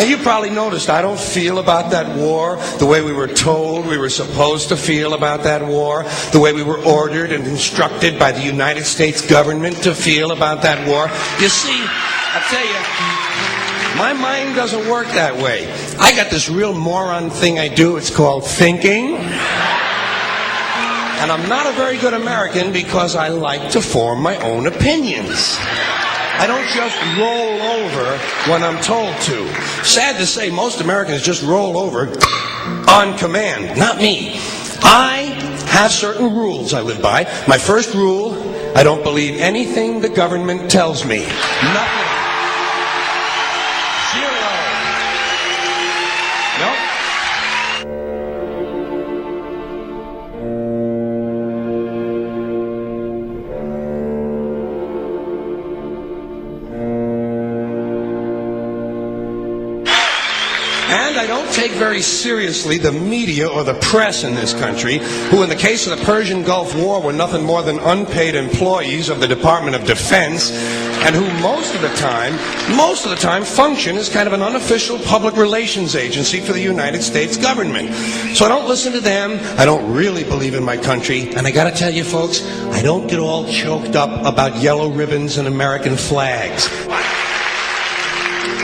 And you probably noticed I don't feel about that war the way we were told we were supposed to feel about that war, the way we were ordered and instructed by the United States government to feel about that war. You see, I tell you, my mind doesn't work that way. I got this real moron thing I do. It's called thinking. And I'm not a very good American because I like to form my own opinions. I don't just roll over when I'm told to. Sad to say, most Americans just roll over on command. Not me. I have certain rules I live by. My first rule, I don't believe anything the government tells me. Nothing. Zero. Nope. And I don't take very seriously the media or the press in this country, who in the case of the Persian Gulf War were nothing more than unpaid employees of the Department of Defense, and who most of the time function as kind of an unofficial public relations agency for the United States government. So I don't listen to them. I don't really believe in my country. And I gotta tell you folks, I don't get all choked up about yellow ribbons and American flags.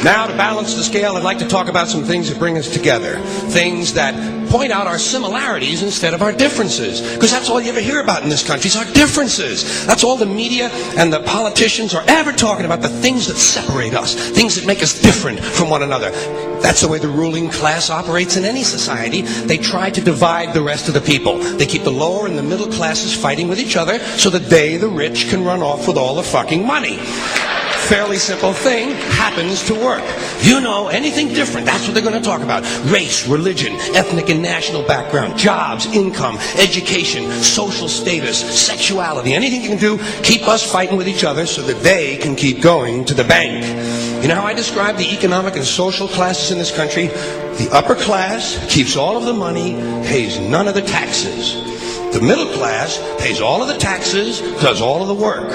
Now, to balance the scale, I'd like to talk about some things that bring us together. Things that point out our similarities instead of our differences. Because that's all you ever hear about in this country is our differences. That's all the media and the politicians are ever talking about, the things that separate us, things that make us different from one another. That's the way the ruling class operates in any society. They try to divide the rest of the people. They keep the lower and the middle classes fighting with each other so that they, the rich, can run off with all the fucking money. Fairly simple thing, happens to work. You know, anything different, that's what they're going to talk about. Race, religion, ethnic and national background, jobs, income, education, social status, sexuality, anything you can do, keep us fighting with each other so that they can keep going to the bank. You know how I describe the economic and social classes in this country? The upper class keeps all of the money, pays none of the taxes. The middle class pays all of the taxes, does all of the work.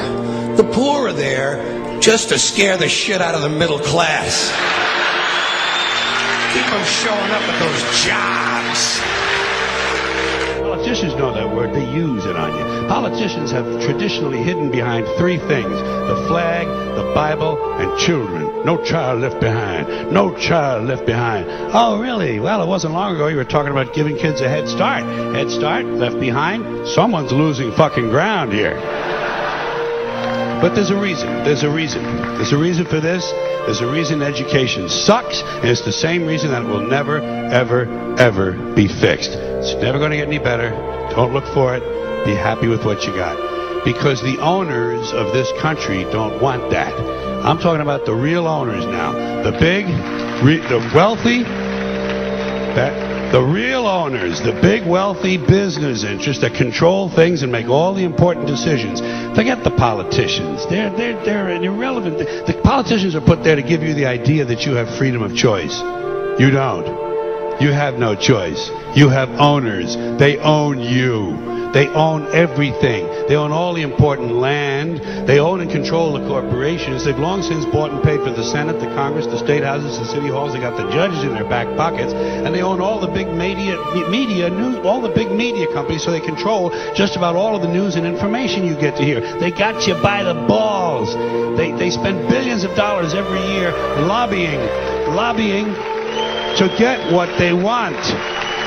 The poor are there just to scare the shit out of the middle class. Keep them showing up at those jobs. Politicians know that word. They use it on you. Politicians have traditionally hidden behind three things: the flag, the Bible, and children. No child left behind. No child left behind. Oh, really? Well, it wasn't long ago you were talking about giving kids a head start. Head start, left behind? Someone's losing fucking ground here. But there's a reason. There's a reason. There's a reason for this. There's a reason education sucks, and it's the same reason that it will never, ever, ever be fixed. It's never going to get any better. Don't look for it. Be happy with what you got. Because the owners of this country don't want that. I'm talking about the real owners now. The big, the wealthy, the real owners, the big wealthy business interests that control things and make all the important decisions. Forget the politicians. They're irrelevant. The politicians are put there to give you the idea that you have freedom of choice. You don't. You have no choice. You have owners. They own you. They own everything. They own all the important land. They own and control the corporations. They've long since bought and paid for the Senate, the Congress, the state houses, the city halls. They got the judges in their back pockets, and they own all the big all the big media companies. So they control just about all of the news and information you get to hear. They got you by the balls. They spend billions of dollars every year lobbying to get what they want.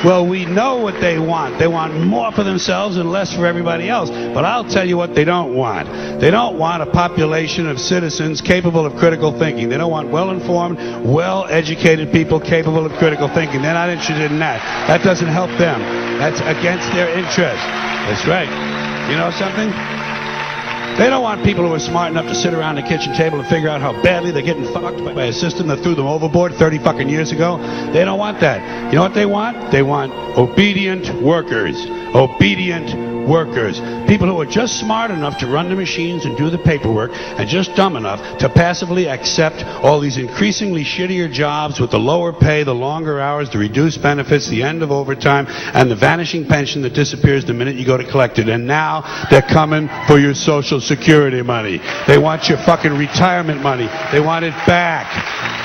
Well, we know what they want. They want more for themselves and less for everybody else. But I'll tell you what they don't want. They don't want a population of citizens capable of critical thinking. They don't want well-informed, well-educated people capable of critical thinking. They're not interested in that. That doesn't help them. That's against their interest. That's right. You know something? They don't want people who are smart enough to sit around the kitchen table and figure out how badly they're getting fucked by a system that threw them overboard 30 fucking years ago. They don't want that. You know what they want? They want obedient workers. Obedient workers. People who are just smart enough to run the machines and do the paperwork, and just dumb enough to passively accept all these increasingly shittier jobs with the lower pay, the longer hours, the reduced benefits, the end of overtime, and the vanishing pension that disappears the minute you go to collect it. And now they're coming for your Social Security money. They want your fucking retirement money. They want it back.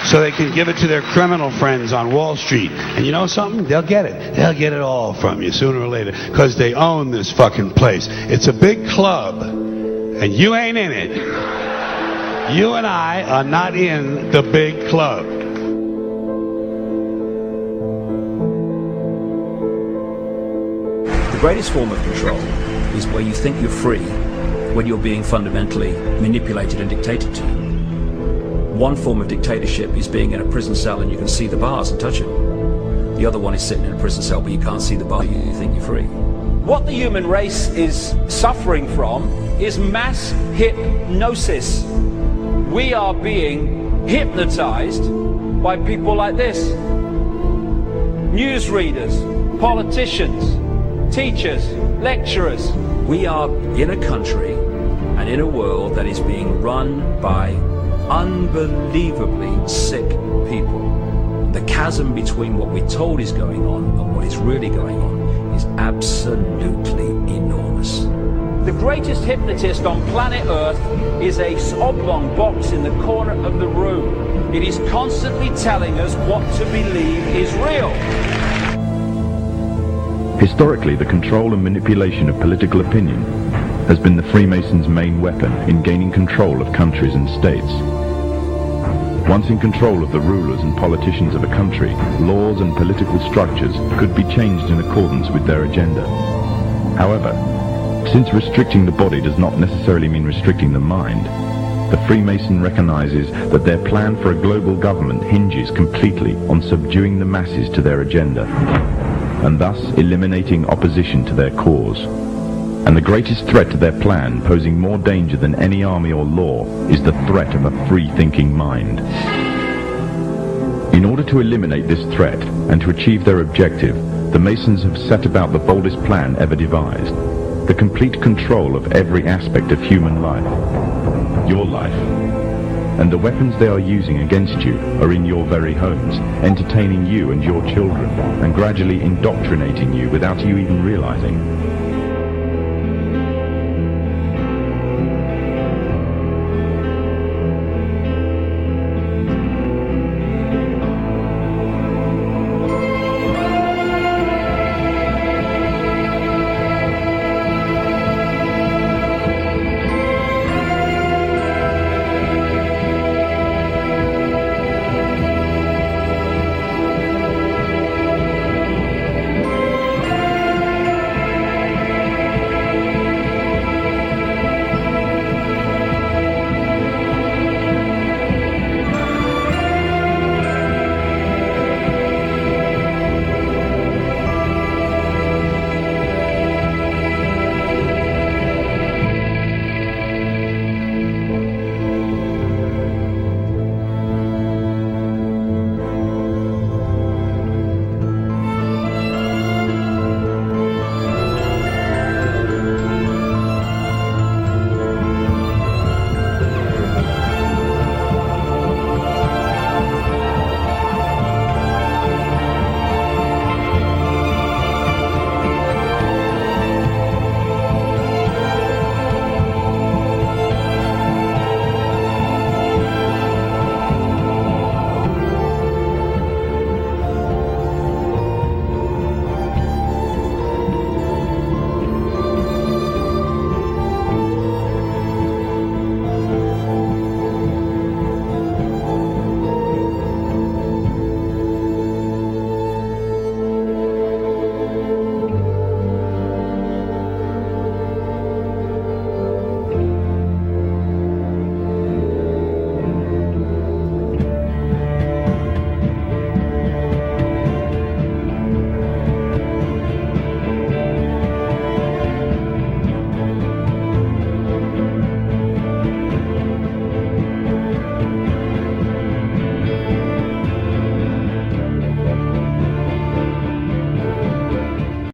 so they can give it to their criminal friends on Wall Street. And you know something? They'll get it. They'll get it all from you sooner or later, because they own this fucking place. It's a big club, and you ain't in it. You and I are not in the big club. The greatest form of control is where you think you're free when you're being fundamentally manipulated and dictated to. One form of dictatorship is being in a prison cell and you can see the bars and touch them. The other one is sitting in a prison cell but you can't see the bar, you think you're free. What the human race is suffering from is mass hypnosis. We are being hypnotized by people like this. Newsreaders, politicians, teachers, lecturers. We are in a country and in a world that is being run by unbelievably sick people. The chasm between what we're told is going on and what is really going on is absolutely enormous. The greatest hypnotist on planet Earth is a oblong box in the corner of the room. It is constantly telling us what to believe is real. Historically, the control and manipulation of political opinion has been the Freemasons' main weapon in gaining control of countries and states. Once in control of the rulers and politicians of a country, laws and political structures could be changed in accordance with their agenda. However, since restricting the body does not necessarily mean restricting the mind, the Freemason recognizes that their plan for a global government hinges completely on subduing the masses to their agenda, and thus eliminating opposition to their cause. And the greatest threat to their plan, posing more danger than any army or law, is the threat of a free-thinking mind. In order to eliminate this threat and to achieve their objective, the Masons have set about the boldest plan ever devised: the complete control of every aspect of human life, your life. And the weapons they are using against you are in your very homes, entertaining you and your children, and gradually indoctrinating you without you even realizing.